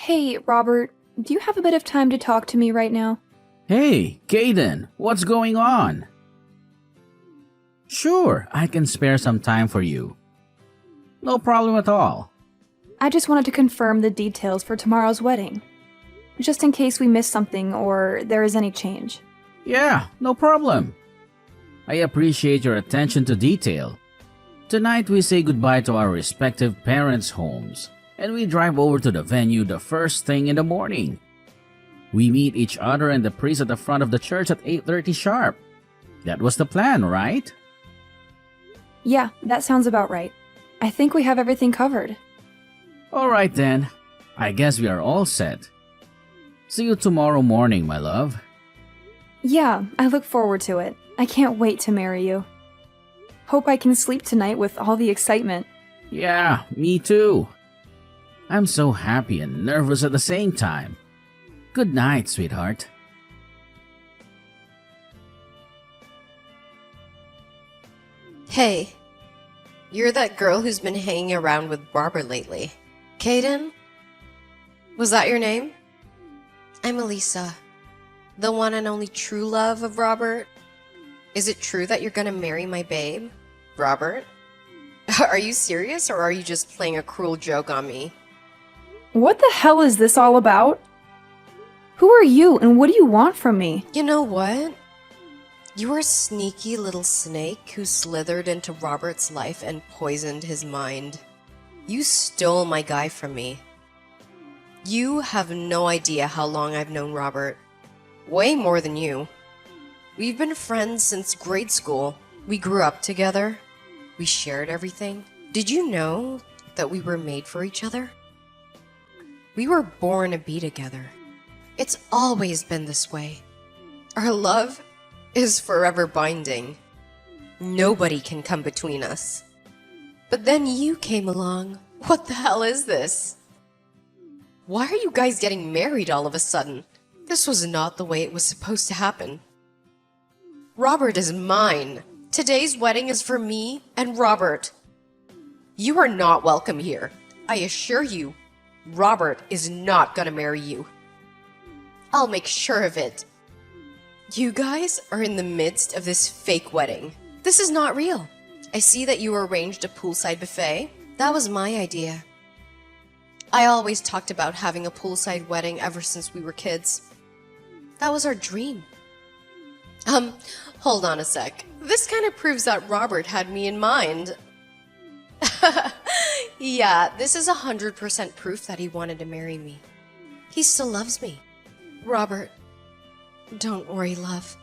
Hey, Robert, do you have a bit of time to talk to me right now? Hey, Caden, what's going on? Sure, I can spare some time for you. No problem at all. I just wanted to confirm the details for tomorrow's wedding, just in case we miss something or there is any change. Yeah, no problem. I appreciate your attention to detail. Tonight we say goodbye to our respective parents' homes, and we drive over to the venue the first thing in the morning. We meet each other and the priest at the front of the church at 8:30 sharp. That was the plan, right? Yeah, that sounds about right. I think we have everything covered. Alright then, I guess we are all set. See you tomorrow morning, my love. Yeah, I look forward to it. I can't wait to marry you. Hope I can sleep tonight with all the excitement. Yeah, me too. I'm so happy and nervous at the same time. Good night, sweetheart. Hey, you're that girl who's been hanging around with Robert lately. Caden? Was that your name? I'm Elisa, the one and only true love of Robert. Is it true that you're gonna marry my babe, Robert? Are you serious, or are you just playing a cruel joke on me? What the hell is this all about? Who are you and what do you want from me? You know what? You are a sneaky little snake who slithered into Robert's life and poisoned his mind. You stole my guy from me. You have no idea how long I've known Robert. Way more than you. We've been friends since grade school. We grew up together. We shared everything. Did you know that we were made for each other? We were born to be together. It's always been this way. Our love is forever binding. Nobody can come between us. But then you came along. What the hell is this? Why are you guys getting married all of a sudden? This was not the way it was supposed to happen. Robert is mine. Today's wedding is for me and Robert. You are not welcome here. I assure you, Robert is not gonna marry you. I'll make sure of it. You guys are in the midst of this fake wedding. This is not real. I see that you arranged a poolside buffet. That was my idea. I always talked about having a poolside wedding ever since we were kids. That was our dream. Hold on a sec. This kind of proves that Robert had me in mind. Yeah, this is 100% proof that he wanted to marry me. He still loves me. Robert, don't worry, love.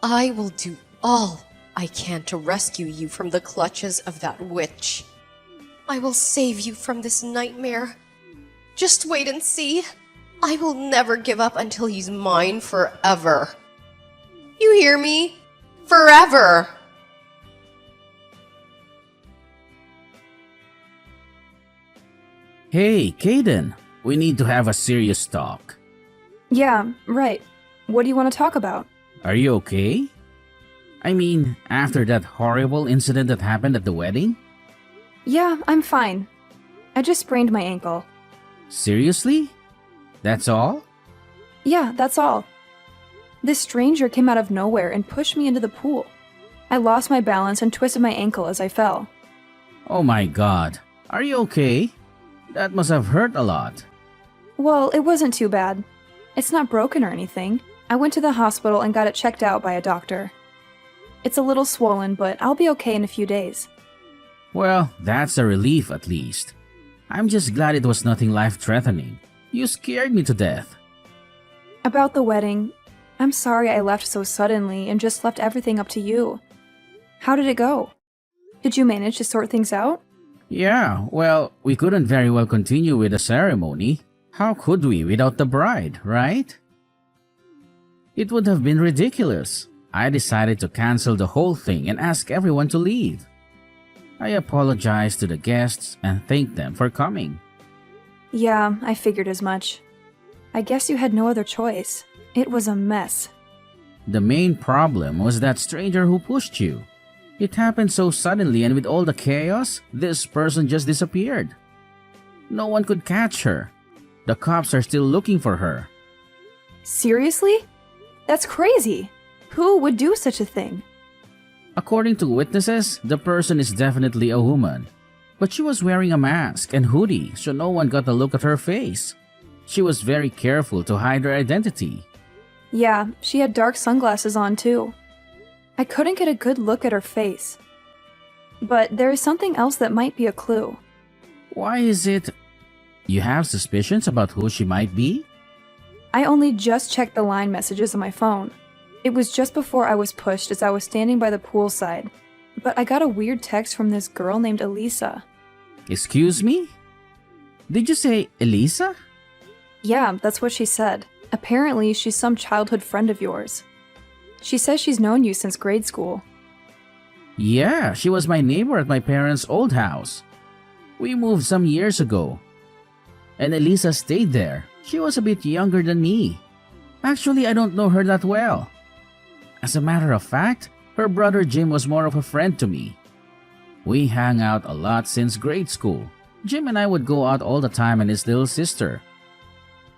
I will do all I can to rescue you from the clutches of that witch. I will save you from this nightmare. Just wait and see. I will never give up until he's mine forever. You hear me? Forever! Hey, Caden, we need to have a serious talk. Yeah, right. What do you want to talk about? Are you okay? I mean, after that horrible incident that happened at the wedding? Yeah, I'm fine. I just sprained my ankle. Seriously? That's all? Yeah, that's all. This stranger came out of nowhere and pushed me into the pool. I lost my balance and twisted my ankle as I fell. Oh my god. Are you okay? That must have hurt a lot. Well, it wasn't too bad. It's not broken or anything. I went to the hospital and got it checked out by a doctor. It's a little swollen, but I'll be okay in a few days. Well, that's a relief at least. I'm just glad it was nothing life-threatening. You scared me to death. About the wedding, I'm sorry I left so suddenly and just left everything up to you. How did it go? Did you manage to sort things out? Yeah, well, we couldn't very well continue with the ceremony. How could we without the bride, right? It would have been ridiculous. I decided to cancel the whole thing and ask everyone to leave. I apologized to the guests and thanked them for coming. Yeah, I figured as much. I guess you had no other choice. It was a mess. The main problem was that stranger who pushed you. It happened so suddenly, and with all the chaos, this person just disappeared. No one could catch her. The cops are still looking for her. Seriously? That's crazy. Who would do such a thing? According to witnesses, the person is definitely a woman. But she was wearing a mask and hoodie, so no one got a look at her face. She was very careful to hide her identity. Yeah, she had dark sunglasses on too. I couldn't get a good look at her face. But there is something else that might be a clue. Why is it you have suspicions about who she might be? I only just checked the line messages on my phone. It was just before I was pushed as I was standing by the poolside. But I got a weird text from this girl named Elisa. Excuse me? Did you say Elisa? Yeah, that's what she said. Apparently, she's some childhood friend of yours. She says she's known you since grade school. Yeah, she was my neighbor at my parents' old house. We moved some years ago. And Elisa stayed there. She was a bit younger than me. Actually, I don't know her that well. As a matter of fact, her brother Jim was more of a friend to me. We hung out a lot since grade school. Jim and I would go out all the time and his little sister.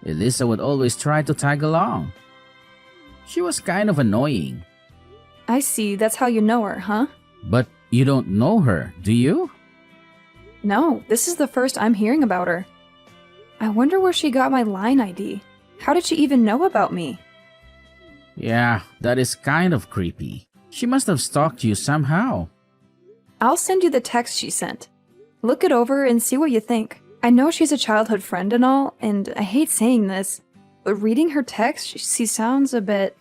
Elisa would always try to tag along. She was kind of annoying. I see, that's how you know her, huh? But you don't know her, do you? No, this is the first I'm hearing about her. I wonder where she got my line ID. How did she even know about me? Yeah, that is kind of creepy. She must have stalked you somehow. I'll send you the text she sent. Look it over and see what you think. I know she's a childhood friend and all, and I hate saying this, but reading her text, she sounds a bit...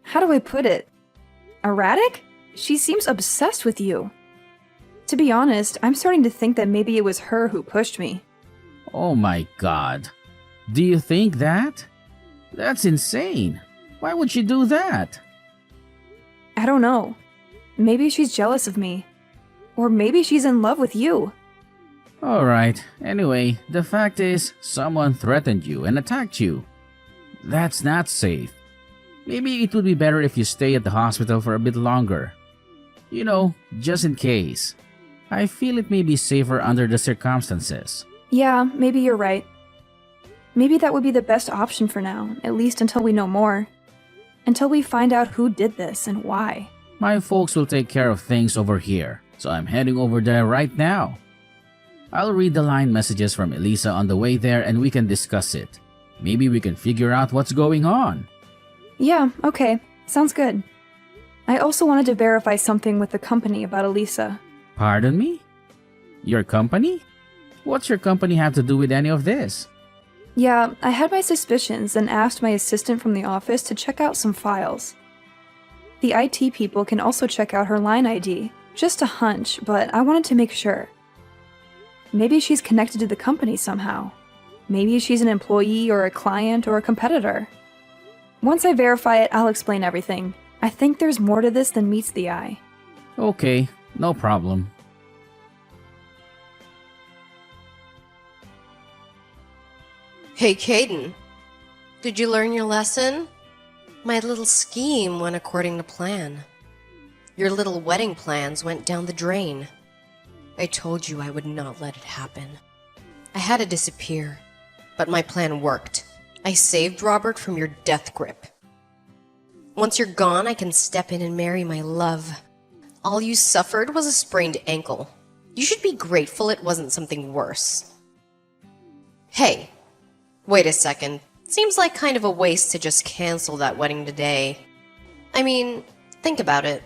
How do I put it? Erratic? She seems obsessed with you. To be honest, I'm starting to think that maybe it was her who pushed me. Oh my god. Do you think that? That's insane. Why would she do that? I don't know. Maybe she's jealous of me. Or maybe she's in love with you. Alright, anyway, the fact is, someone threatened you and attacked you. That's not safe. Maybe it would be better if you stay at the hospital for a bit longer. You know, just in case. I feel it may be safer under the circumstances. Yeah, maybe you're right. Maybe that would be the best option for now, at least until we know more. Until we find out who did this and why. My folks will take care of things over here, so I'm heading over there right now. I'll read the line messages from Elisa on the way there and we can discuss it. Maybe we can figure out what's going on. Yeah, okay. Sounds good. I also wanted to verify something with the company about Elisa. Pardon me? Your company? What's your company have to do with any of this? Yeah, I had my suspicions and asked my assistant from the office to check out some files. The IT people can also check out her line ID. Just a hunch, but I wanted to make sure. Maybe she's connected to the company somehow. Maybe she's an employee or a client or a competitor. Once I verify it, I'll explain everything. I think there's more to this than meets the eye. Okay, no problem. Hey, Caden. Did you learn your lesson? My little scheme went according to plan. Your little wedding plans went down the drain. I told you I would not let it happen. I had to disappear, but my plan worked. I saved Robert from your death grip. Once you're gone, I can step in and marry my love. All you suffered was a sprained ankle. You should be grateful it wasn't something worse. Hey, wait a second. Seems like kind of a waste to just cancel that wedding today. I mean, think about it.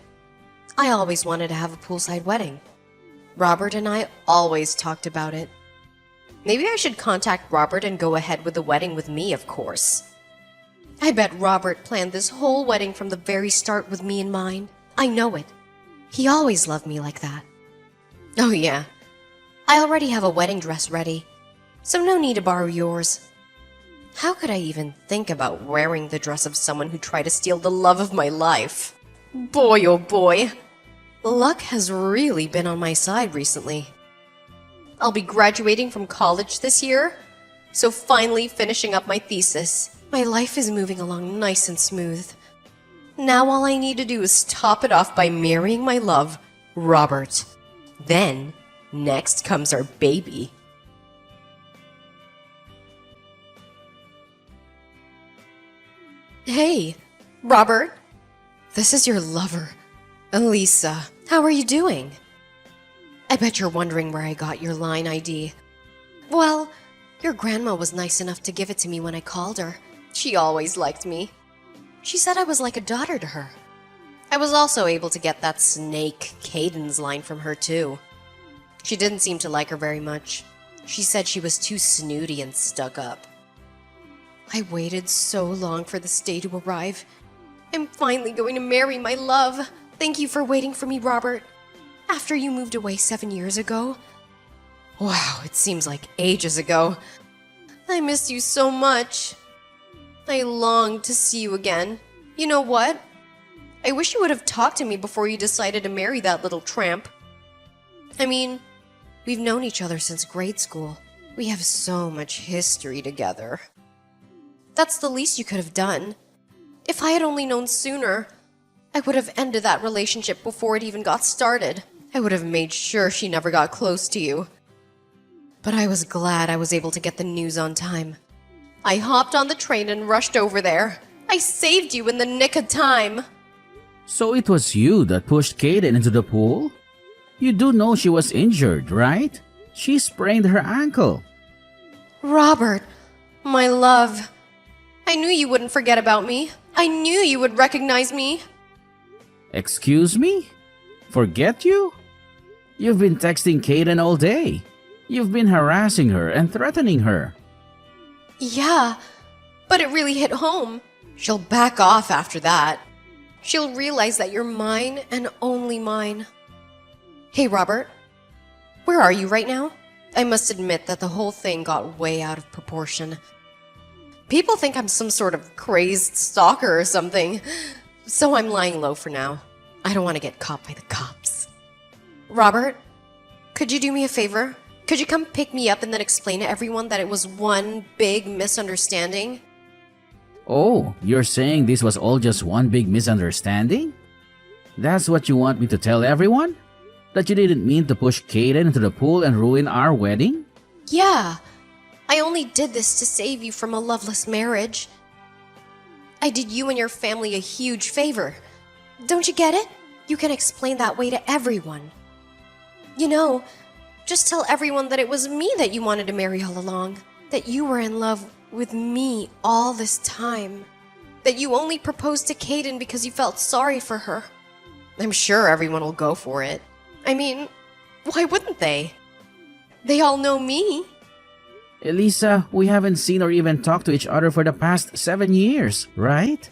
I always wanted to have a poolside wedding. Robert and I always talked about it. Maybe I should contact Robert and go ahead with the wedding with me, of course. I bet Robert planned this whole wedding from the very start with me in mind. I know it. He always loved me like that. Oh yeah, I already have a wedding dress ready, so no need to borrow yours. How could I even think about wearing the dress of someone who tried to steal the love of my life? Boy, oh boy. Luck has really been on my side recently. I'll be graduating from college this year, so finally finishing up my thesis. My life is moving along nice and smooth. Now all I need to do is top it off by marrying my love, Robert. Then, next comes our baby. Hey, Robert. This is your lover, Elisa. How are you doing? I bet you're wondering where I got your line ID. Well, your grandma was nice enough to give it to me when I called her. She always liked me. She said I was like a daughter to her. I was also able to get that snake Caden's line from her too. She didn't seem to like her very much. She said she was too snooty and stuck up. I waited so long for this day to arrive. I'm finally going to marry my love. Thank you for waiting for me, Robert. After you moved away 7 years ago. Wow, it seems like ages ago. I missed you so much. I long to see you again. You know what? I wish you would have talked to me before you decided to marry that little tramp. I mean, we've known each other since grade school. We have so much history together. That's the least you could have done. If I had only known sooner, I would have ended that relationship before it even got started. I would have made sure she never got close to you. But I was glad I was able to get the news on time. I hopped on the train and rushed over there. I saved you in the nick of time. So it was you that pushed Kaden into the pool? You do know she was injured, right? She sprained her ankle. Robert, my love. I knew you wouldn't forget about me. I knew you would recognize me. Excuse me? Forget you? You've been texting Kaden all day. You've been harassing her and threatening her. Yeah, but it really hit home. She'll back off after that. She'll realize that you're mine and only mine. Hey, Robert. Where are you right now? I must admit that the whole thing got way out of proportion. People think I'm some sort of crazed stalker or something, so I'm lying low for now. I don't want to get caught by the cops. Robert, could you do me a favor? Could you come pick me up and then explain to everyone that it was one big misunderstanding? Oh, you're saying this was all just one big misunderstanding? That's what you want me to tell everyone? That you didn't mean to push Kaden into the pool and ruin our wedding? Yeah. I only did this to save you from a loveless marriage. I did you and your family a huge favor. Don't you get it? You can explain that way to everyone. You know, just tell everyone that it was me that you wanted to marry all along. That you were in love with me all this time. That you only proposed to Kaden because you felt sorry for her. I'm sure everyone will go for it. I mean, why wouldn't they? They all know me. Elisa, we haven't seen or even talked to each other for the past 7 years, right?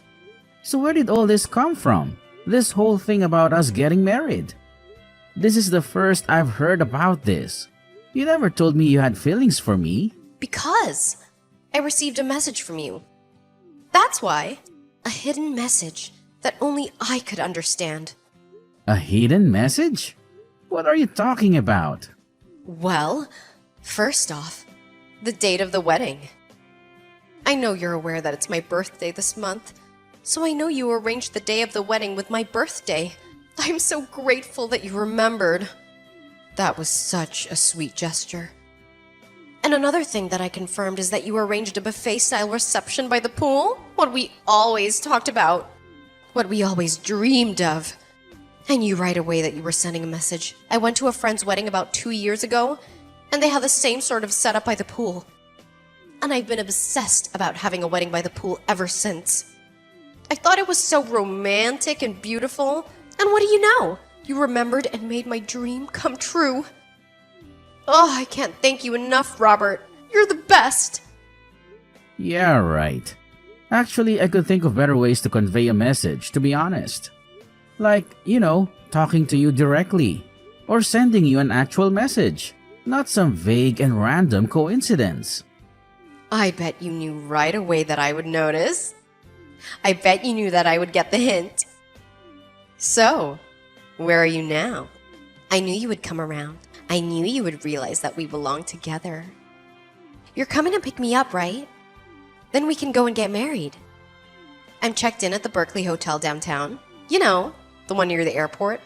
So where did all this come from? This whole thing about us getting married? This is the first I've heard about this. You never told me you had feelings for me. Because I received a message from you. That's why. A hidden message that only I could understand. A hidden message? What are you talking about? Well, first off, the date of the wedding. I know you're aware that it's my birthday this month, so I know you arranged the day of the wedding with my birthday. I'm so grateful that you remembered. That was such a sweet gesture. And another thing that I confirmed is that you arranged a buffet-style reception by the pool. What we always talked about. What we always dreamed of. I knew right away that you were sending a message. I went to a friend's wedding about 2 years ago, and they had the same sort of setup by the pool. And I've been obsessed about having a wedding by the pool ever since. I thought it was so romantic and beautiful, and what do you know? You remembered and made my dream come true. Oh, I can't thank you enough, Robert. You're the best. Yeah, right. Actually, I could think of better ways to convey a message, to be honest. Like, talking to you directly. Or sending you an actual message. Not some vague and random coincidence. I bet you knew right away that I would notice. I bet you knew that I would get the hint. So, where are you now? I knew you would come around. I knew you would realize that we belong together. You're coming to pick me up, right? Then we can go and get married. I'm checked in at the Berkeley Hotel downtown. You know, the one near the airport.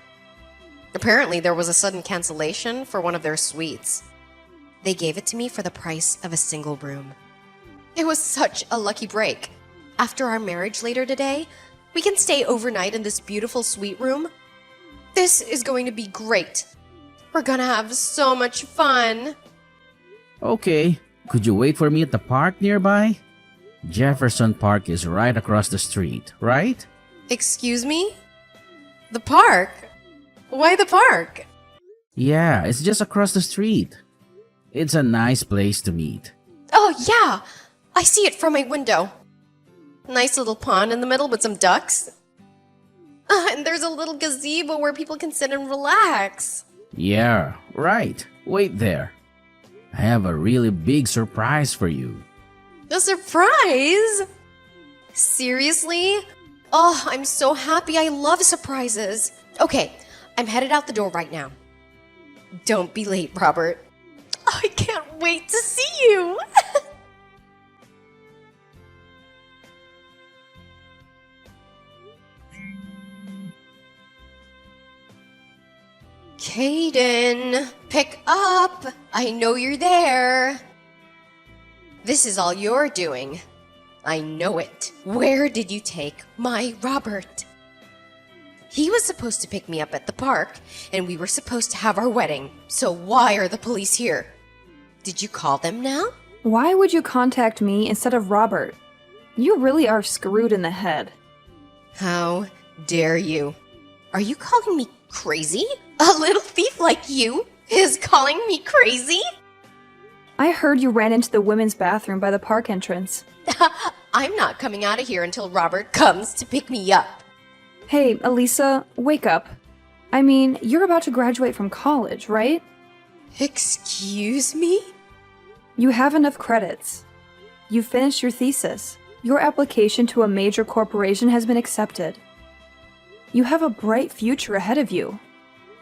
Apparently, there was a sudden cancellation for one of their suites. They gave it to me for the price of a single room. It was such a lucky break. After our marriage later today, we can stay overnight in this beautiful suite room. This is going to be great. We're gonna have so much fun. Okay, could you wait for me at the park nearby? Jefferson Park is right across the street, right? Excuse me? The park? Why the park? Yeah, it's just across the street. It's a nice place to meet. Oh, yeah! I see it from my window. Nice little pond in the middle with some ducks. And there's a little gazebo where people can sit and relax. Yeah, right. Wait there. I have a really big surprise for you. A surprise? Seriously? Oh, I'm so happy. I love surprises. Okay, I'm headed out the door right now. Don't be late, Robert. Oh, I can't wait to see you. Caden, pick up. I know you're there. This is all you're doing. I know it. Where did you take my Robert? He was supposed to pick me up at the park, and we were supposed to have our wedding. So why are the police here? Did you call them now? Why would you contact me instead of Robert? You really are screwed in the head. How dare you? Are you calling me crazy? A little thief like you is calling me crazy? I heard you ran into the women's bathroom by the park entrance. I'm not coming out of here until Robert comes to pick me up. Hey, Elisa, wake up. I mean, you're about to graduate from college, right? Excuse me? You have enough credits. You finished your thesis. Your application to a major corporation has been accepted. You have a bright future ahead of you.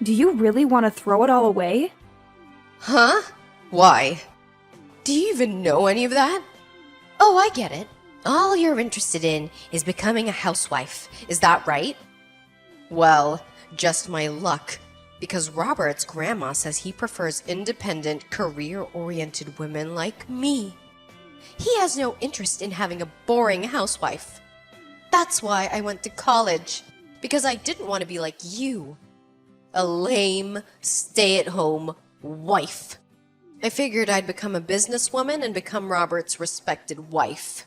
Do you really want to throw it all away? Huh? Why? Do you even know any of that? Oh, I get it. All you're interested in is becoming a housewife. Is that right? Well, just my luck. Because Robert's grandma says he prefers independent, career-oriented women like me. He has no interest in having a boring housewife. That's why I went to college. Because I didn't want to be like you. A lame, stay-at-home wife. I figured I'd become a businesswoman and become Robert's respected wife.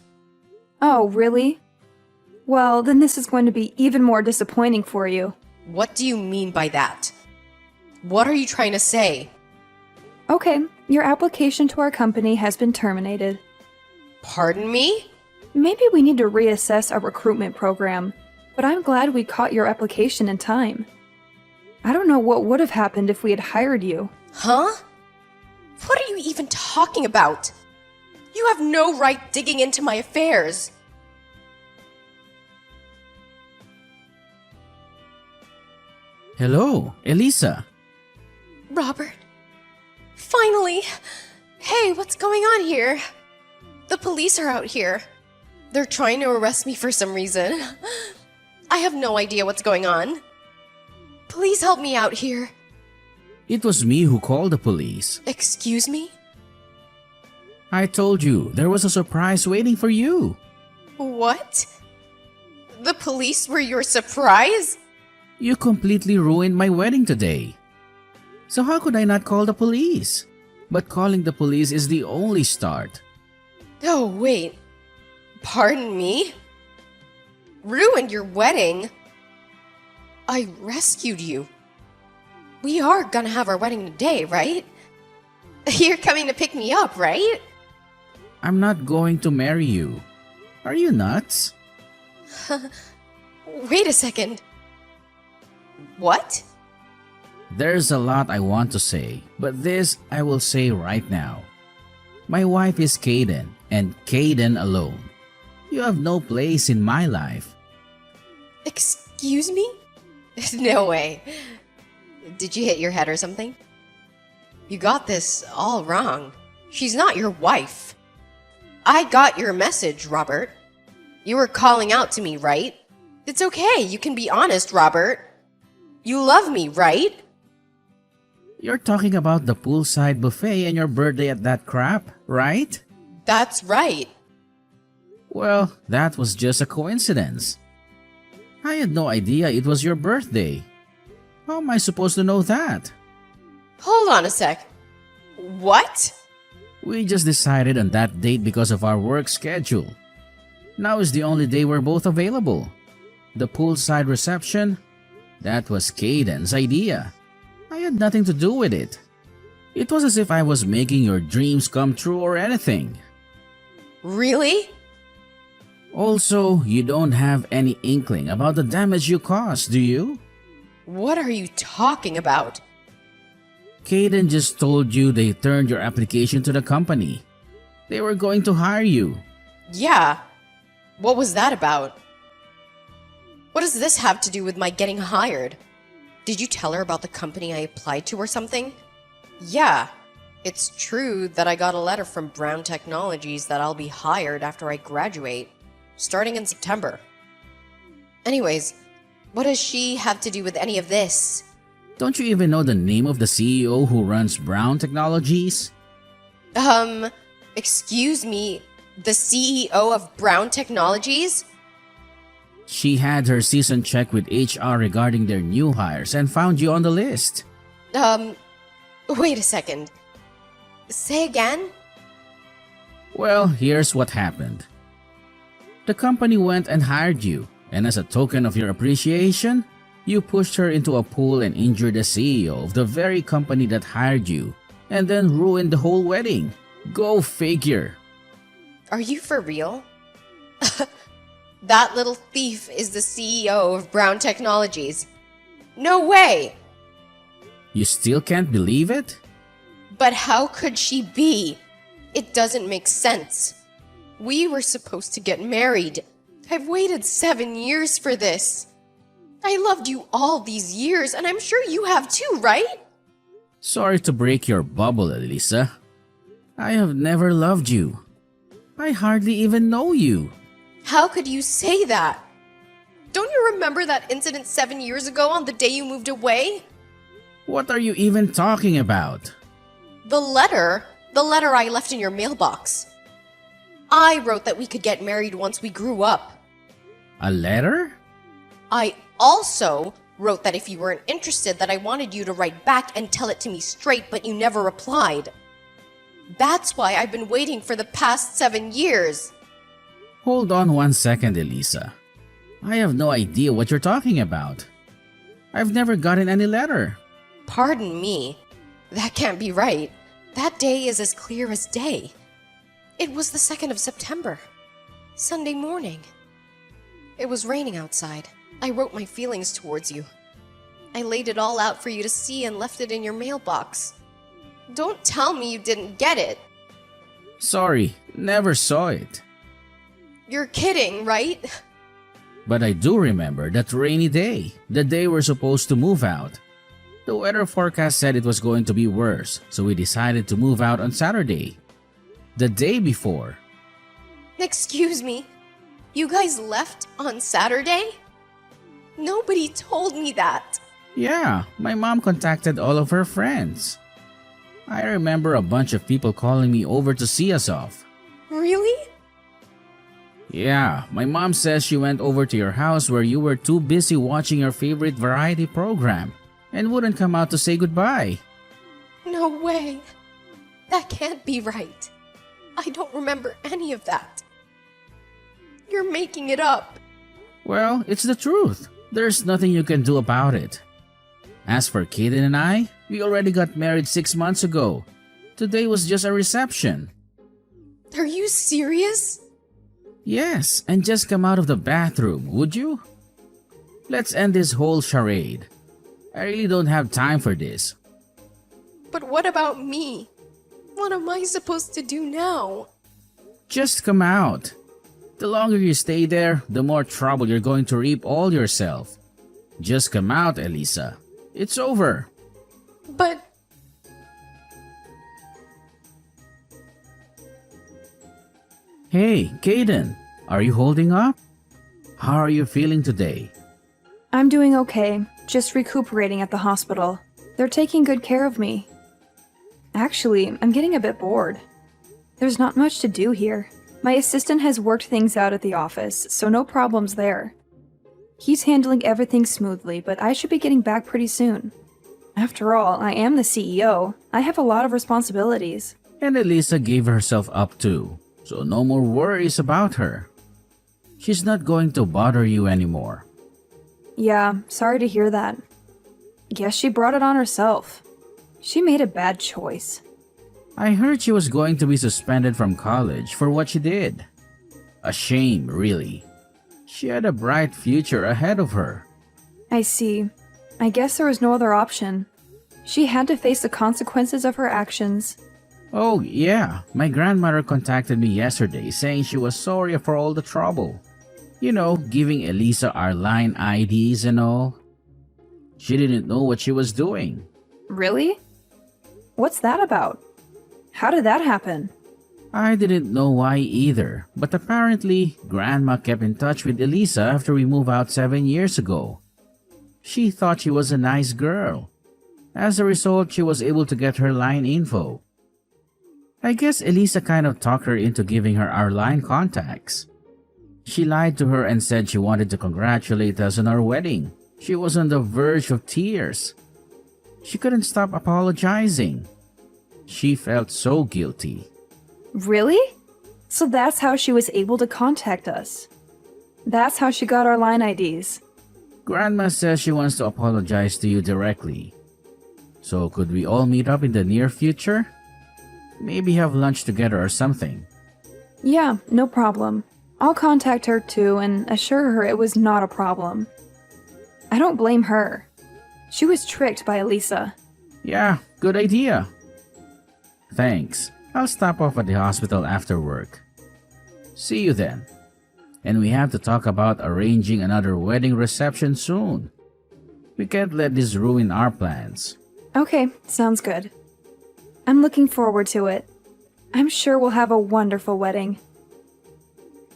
Oh, really? Well, then this is going to be even more disappointing for you. What do you mean by that? What are you trying to say? Okay, your application to our company has been terminated. Pardon me? Maybe we need to reassess our recruitment program, but I'm glad we caught your application in time. I don't know what would have happened if we had hired you. Huh? What are you even talking about? You have no right digging into my affairs. Hello, Elisa. Robert. Finally. Hey, what's going on here? The police are out here. They're trying to arrest me for some reason. I have no idea what's going on. Please help me out here. It was me who called the police. Excuse me? I told you there was a surprise waiting for you. What? The police were your surprise? You completely ruined my wedding today. So how could I not call the police? But calling the police is the only start. Oh, wait. Pardon me? Ruined your wedding? I rescued you. We are gonna have our wedding today, right? You're coming to pick me up, right? I'm not going to marry you. Are you nuts? Wait a second. What? There's a lot I want to say, but this I will say right now. My wife is Caden, and Caden alone. You have no place in my life. Excuse me? No way. Did you hit your head or something? You got this all wrong. She's not your wife. I got your message, Robert. You were calling out to me, right? It's okay, you can be honest, Robert. You love me, right? You're talking about the poolside buffet and your birthday at that crap, right? That's right. Well, that was just a coincidence. I had no idea it was your birthday. How am I supposed to know that? Hold on a sec. What? We just decided on that date because of our work schedule. Now is the only day we're both available. The poolside reception? That was Caden's idea. I had nothing to do with it. It was as if I was making your dreams come true or anything. Really? Also, you don't have any inkling about the damage you caused, do you? What are you talking about? Caden just told you they turned your application to the company. They were going to hire you. Yeah. What was that about? What does this have to do with my getting hired? Did you tell her about the company I applied to or something? Yeah. It's true that I got a letter from Brown Technologies that I'll be hired after I graduate, starting in September. Anyways, what does she have to do with any of this? Don't you even know the name of the CEO who runs Brown Technologies? Excuse me, the CEO of Brown Technologies? She had her season check with HR regarding their new hires and found you on the list. Wait a second. Say again? Well, here's what happened. The company went and hired you, and as a token of your appreciation, you pushed her into a pool and injured the CEO of the very company that hired you, and then ruined the whole wedding. Go figure. Are you for real? That little thief is the CEO of Brown Technologies. No way! You still can't believe it? But how could she be? It doesn't make sense. We were supposed to get married. I've waited 7 years for this. I loved you all these years, and I'm sure you have too, right? Sorry to break your bubble, Elisa. I have never loved you. I hardly even know you. How could you say that? Don't you remember that incident 7 years ago on the day you moved away? What are you even talking about? The letter I left in your mailbox. I wrote that we could get married once we grew up. A letter? I also wrote that if you weren't interested, that I wanted you to write back and tell it to me straight, but you never replied. That's why I've been waiting for the past 7 years. Hold on 1 second, Elisa. I have no idea what you're talking about. I've never gotten any letter. Pardon me. That can't be right. That day is as clear as day. It was the 2nd of September. Sunday morning. It was raining outside. I wrote my feelings towards you. I laid it all out for you to see and left it in your mailbox. Don't tell me you didn't get it. Sorry, never saw it. You're kidding, right? But I do remember that rainy day, the day we're supposed to move out. The weather forecast said it was going to be worse, so we decided to move out on Saturday. The day before. Excuse me. You guys left on Saturday? Nobody told me that. Yeah, my mom contacted all of her friends. I remember a bunch of people calling me over to see us off. Really? Yeah, my mom says she went over to your house where you were too busy watching your favorite variety program and wouldn't come out to say goodbye. No way. That can't be right. I don't remember any of that. You're making it up. Well, it's the truth. There's nothing you can do about it. As for Kaden and I, we already got married 6 months ago. Today was just a reception. Are you serious? Yes, and just come out of the bathroom, would you? Let's end this whole charade. I really don't have time for this. But what about me? What am I supposed to do now? Just come out. The longer you stay there, the more trouble you're going to reap all yourself. Just come out, Elisa. It's over. But... Hey, Kaden, are you holding up? How are you feeling today? I'm doing okay, just recuperating at the hospital. They're taking good care of me. Actually, I'm getting a bit bored. There's not much to do here. My assistant has worked things out at the office, so no problems there. He's handling everything smoothly, but I should be getting back pretty soon. After all, I am the CEO. I have a lot of responsibilities. And Elisa gave herself up too, so no more worries about her. She's not going to bother you anymore. Yeah, sorry to hear that. Guess she brought it on herself. She made a bad choice. I heard she was going to be suspended from college for what she did. A shame, really. She had a bright future ahead of her. I see. I guess there was no other option. She had to face the consequences of her actions. Oh, yeah. My grandmother contacted me yesterday saying she was sorry for all the trouble. You know, giving Elisa our line IDs and all. She didn't know what she was doing. Really? What's that about? How did that happen? I didn't know why either, but apparently, Grandma kept in touch with Elisa after we moved out 7 years ago. She thought she was a nice girl. As a result, she was able to get her line info. I guess Elisa kind of talked her into giving her our line contacts. She lied to her and said she wanted to congratulate us on our wedding. She was on the verge of tears. She couldn't stop apologizing. She felt so guilty. Really? So that's how she was able to contact us. That's how she got our line IDs. Grandma says she wants to apologize to you directly. So could we all meet up in the near future? Maybe have lunch together or something. Yeah, no problem. I'll contact her too and assure her it was not a problem. I don't blame her. She was tricked by Elisa. Yeah, good idea. Thanks. I'll stop off at the hospital after work. See you then. And we have to talk about arranging another wedding reception soon. We can't let this ruin our plans. Okay, sounds good. I'm looking forward to it. I'm sure we'll have a wonderful wedding.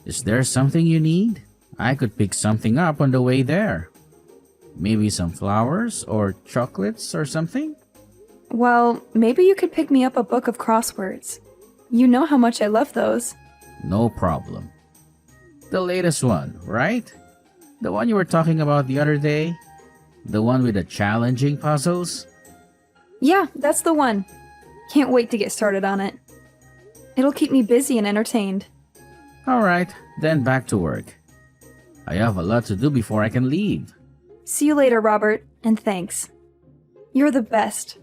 Is there something you need? I could pick something up on the way there. Maybe some flowers or chocolates or something? Well, maybe you could pick me up a book of crosswords. You know how much I love those. No problem. The latest one, right? The one you were talking about the other day? The one with the challenging puzzles? Yeah, that's the one. Can't wait to get started on it. It'll keep me busy and entertained. Alright, then back to work. I have a lot to do before I can leave. See you later, Robert, and thanks. You're the best.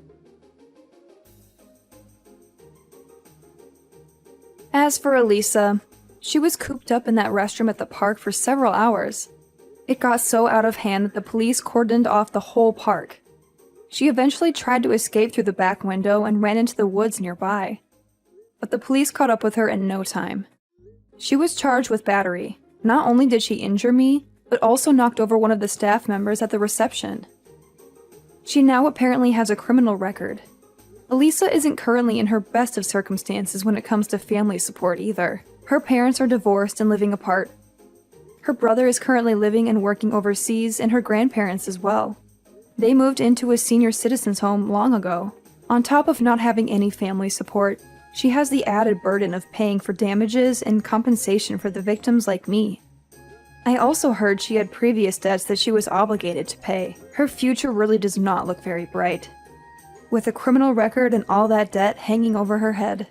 As for Elisa, she was cooped up in that restroom at the park for several hours. It got so out of hand that the police cordoned off the whole park. She eventually tried to escape through the back window and ran into the woods nearby. But the police caught up with her in no time. She was charged with battery. Not only did she injure me, but also knocked over one of the staff members at the reception. She now apparently has a criminal record. Elisa isn't currently in her best of circumstances when it comes to family support either. Her parents are divorced and living apart. Her brother is currently living and working overseas, and her grandparents as well. They moved into a senior citizens home long ago. On top of not having any family support, she has the added burden of paying for damages and compensation for the victims like me. I also heard she had previous debts that she was obligated to pay. Her future really does not look very bright. With a criminal record and all that debt hanging over her head.